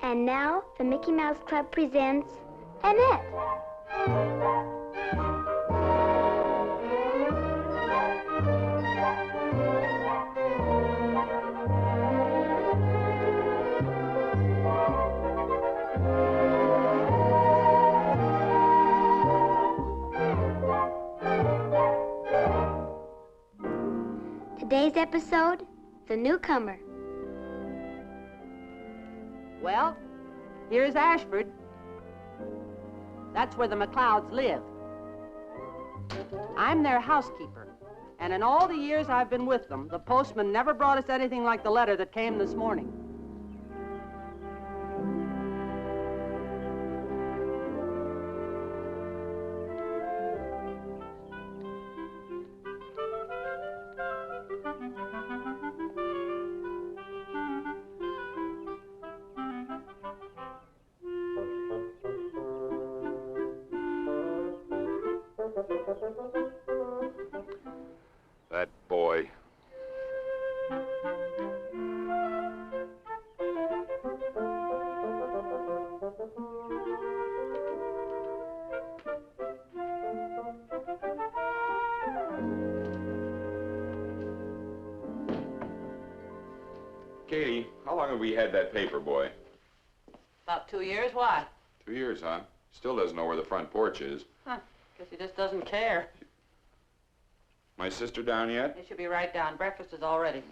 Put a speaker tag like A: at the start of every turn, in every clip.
A: And now, the Mickey Mouse Club presents Annette. Today's episode, The Newcomer.
B: Well, here's Ashford. That's where the McClouds live. I'm their housekeeper, and in all the years I've been with them, the postman never brought us anything like the letter that came this morning.
C: That boy. Katie, how long have we had that paper boy?
B: About 2 years, why?
C: 2 years, huh? Still doesn't know where the front porch is.
B: Huh, guess he just doesn't care.
C: My sister down yet?
B: He should be right down. Breakfast is all ready.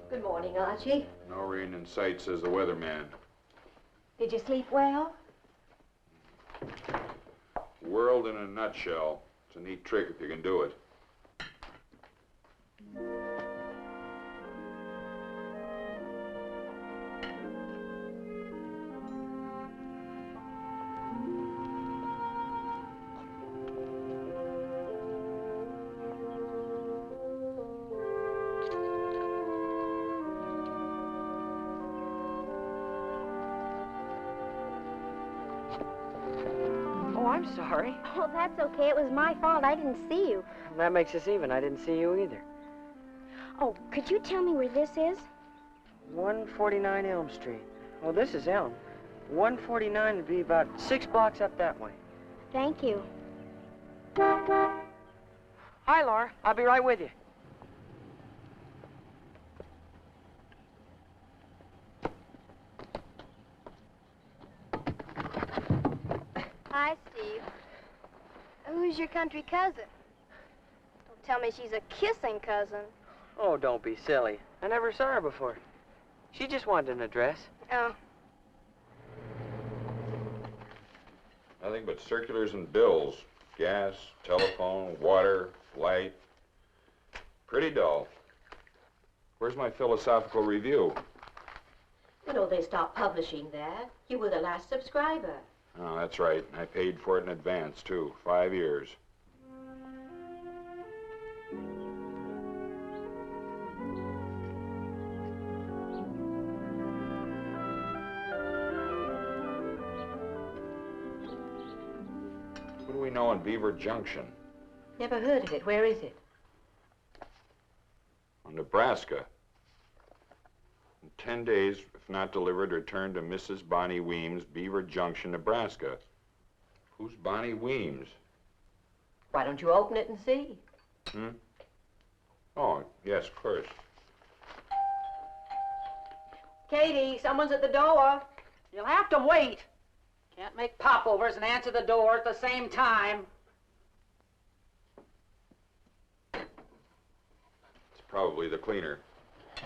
D: Good morning, Archie.
C: No rain in sight, says the weatherman.
D: Did you sleep well?
C: World in a nutshell. It's a neat trick if you can do it.
E: Oh, I'm sorry.
A: Oh, that's okay. It was my fault. I didn't see you.
E: That makes us even. I didn't see you either.
A: Oh, could you tell me where this is?
E: 149 Elm Street. Well, this is Elm. 149 would be about 6 blocks up that way.
A: Thank you.
E: Hi, Laura. I'll be right with you.
F: Hi, Steve. Who's your country cousin? Don't tell me she's a kissing cousin.
E: Oh, don't be silly. I never saw her before. She just wanted an address.
F: Oh.
C: Nothing but circulars and bills. Gas, telephone, water, light. Pretty dull. Where's my philosophical review?
D: You know, they stopped publishing that. You were the last subscriber.
C: Oh, that's right. I paid for it in advance, too. 5 years. What do we know in Beaver Junction?
D: Never heard of it. Where is it?
C: Nebraska. In 10 days, if not delivered, return to Mrs. Bonnie Weems, Beaver Junction, Nebraska. Who's Bonnie Weems?
D: Why don't you open it and see?
C: Hmm? Oh, yes, of course.
B: Katie, someone's at the door. You'll have to wait. Can't make popovers and answer the door at the same time.
C: It's probably the cleaner.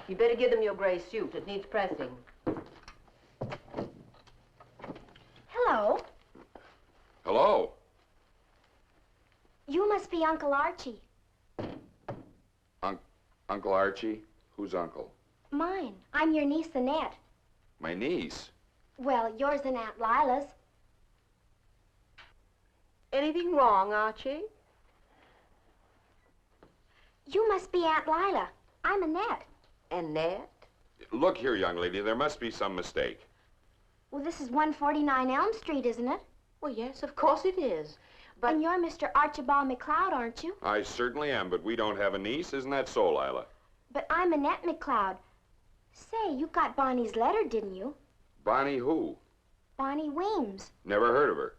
D: You better give them your gray suit. It needs pressing.
A: Hello.
C: Hello?
A: You must be Uncle Archie.
C: Uncle Archie? Who's uncle?
A: Mine. I'm your niece, Annette.
C: My niece?
A: Well, yours and Aunt Lila's.
D: Anything wrong, Archie?
A: You must be Aunt Lila. I'm Annette.
D: Annette?
C: Look here, young lady, there must be some mistake.
A: Well, this is 149 Elm Street, isn't it?
D: Well, yes, of course it is. But
A: And you're Mr. Archibald McCloud, aren't you?
C: I certainly am, but we don't have a niece. Isn't that so, Lila?
A: But I'm Annette McCloud. Say, you got Bonnie's letter, didn't you?
C: Bonnie who?
A: Bonnie Weems.
C: Never heard of her.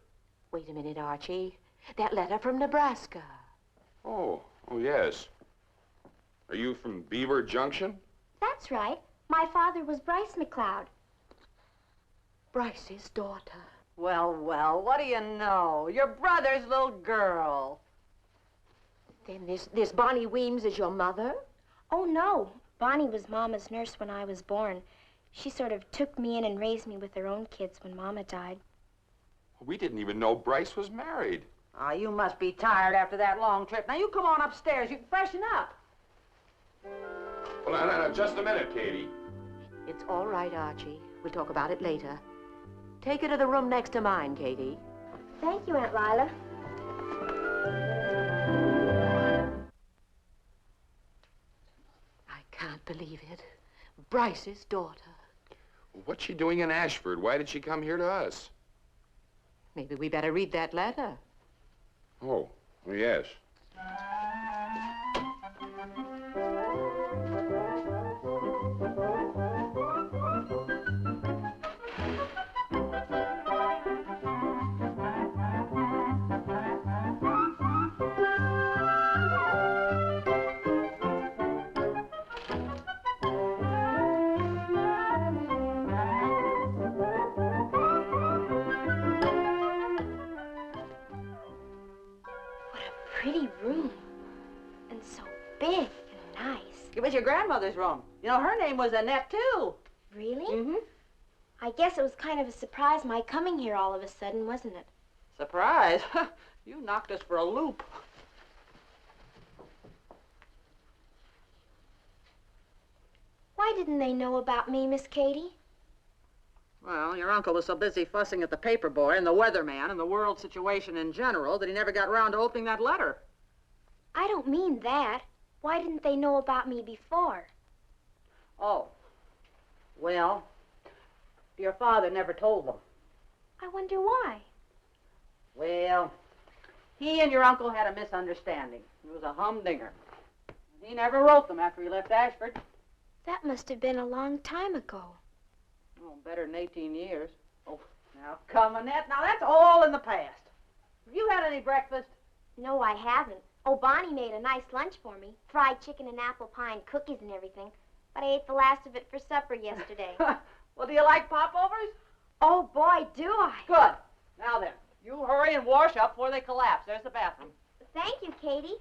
D: wait a minute, Archie. That letter from Nebraska.
C: Oh, yes. Are you from Beaver Junction?
A: That's right. My father was Bryce McCloud.
D: Bryce's daughter.
B: Well, well, what do you know? Your brother's little girl.
D: Then this Bonnie Weems is your mother?
A: Oh, no. Bonnie was Mama's nurse when I was born. She sort of took me in and raised me with her own kids when Mama died.
C: We didn't even know Bryce was married.
B: Ah, you must be tired after that long trip. Now, you come on upstairs. You can freshen up.
C: Well, no, just a minute, Katie.
D: It's all right, Archie. We'll talk about it later. Take her to the room next to mine, Katie.
A: Thank you, Aunt Lila.
D: I can't believe it. Bryce's daughter.
C: What's she doing in Ashford? Why did she come here to us?
D: Maybe we better read that letter.
C: Oh, well, yes.
A: Pretty room. And so big and nice.
B: It was your grandmother's room. You know, her name was Annette, too.
A: Really?
B: Mm-hmm.
A: I guess it was kind of a surprise my coming here all of a sudden, wasn't it?
B: Surprise. You knocked us for a loop.
A: Why didn't they know about me, Miss Katie?
B: Well, your uncle was so busy fussing at the paper boy and the weatherman and the world situation in general that he never got around to opening that letter.
A: I don't mean that. Why didn't they know about me before?
B: Oh. Well, your father never told them.
A: I wonder why.
B: Well, he and your uncle had a misunderstanding. It was a humdinger. He never wrote them after he left Ashford.
A: That must have been a long time ago.
B: Oh, better than 18 years. Oh, now come, Annette. Now, that's all in the past. Have you had any breakfast?
A: No, I haven't. Oh, Bonnie made a nice lunch for me. Fried chicken and apple pie and cookies and everything. But I ate the last of it for supper yesterday.
B: Well, do you like popovers?
A: Oh, boy, do I.
B: Good. Now then, you hurry and wash up before they collapse. There's the bathroom.
A: Thank you, Katie.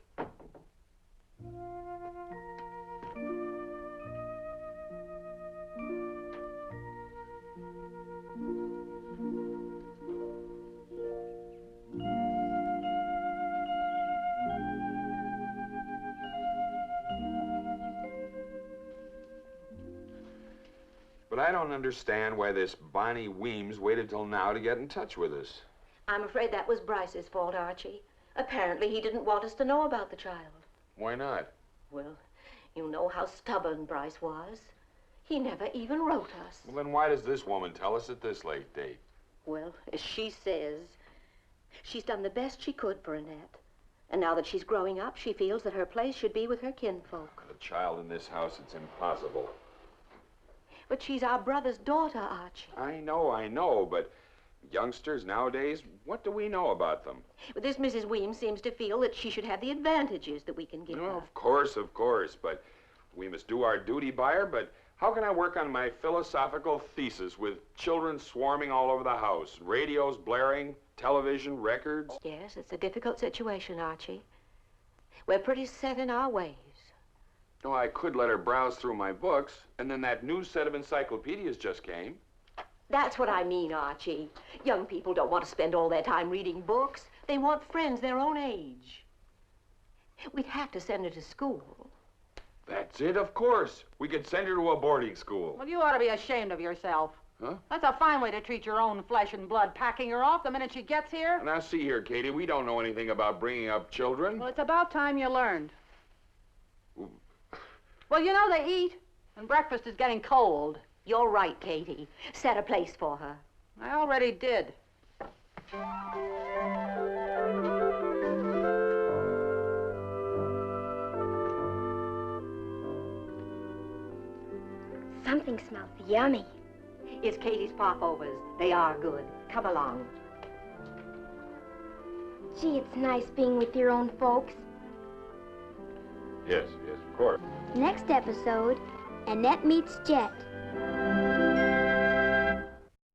C: But I don't understand why this Bonnie Weems waited till now to get in touch with us.
D: I'm afraid that was Bryce's fault, Archie. Apparently he didn't want us to know about the child.
C: Why not?
D: Well, you know how stubborn Bryce was. He never even wrote us.
C: Well, then why does this woman tell us at this late date?
D: Well, as she says, she's done the best she could for Annette. And now that she's growing up, she feels that her place should be with her kinfolk.
C: A child in this house, it's impossible.
D: But she's our brother's daughter, Archie.
C: I know, but youngsters nowadays, what do we know about them?
D: But this Mrs. Weems seems to feel that she should have the advantages that we can give her.
C: Of course, but we must do our duty by her, but how can I work on my philosophical thesis with children swarming all over the house, radios blaring, television, records?
D: Yes, it's a difficult situation, Archie. We're pretty set in our ways.
C: No, I could let her browse through my books, and then that new set of encyclopedias just came.
D: That's what I mean, Archie. Young people don't want to spend all their time reading books. They want friends their own age. We'd have to send her to school.
C: That's it, of course. We could send her to a boarding school.
B: Well, you ought to be ashamed of yourself.
C: Huh?
B: That's a fine way to treat your own flesh and blood, packing her off the minute she gets here.
C: Now, see here, Katie, we don't know anything about bringing up children.
B: Well, it's about time you learned. Well, you know they eat, and breakfast is getting cold.
D: You're right, Katie. Set a place for her.
B: I already did.
A: Something smells yummy.
D: It's Katie's popovers. They are good. Come along.
A: Gee, it's nice being with your own folks.
C: Yes, of course.
A: Next episode, Annette meets Jet.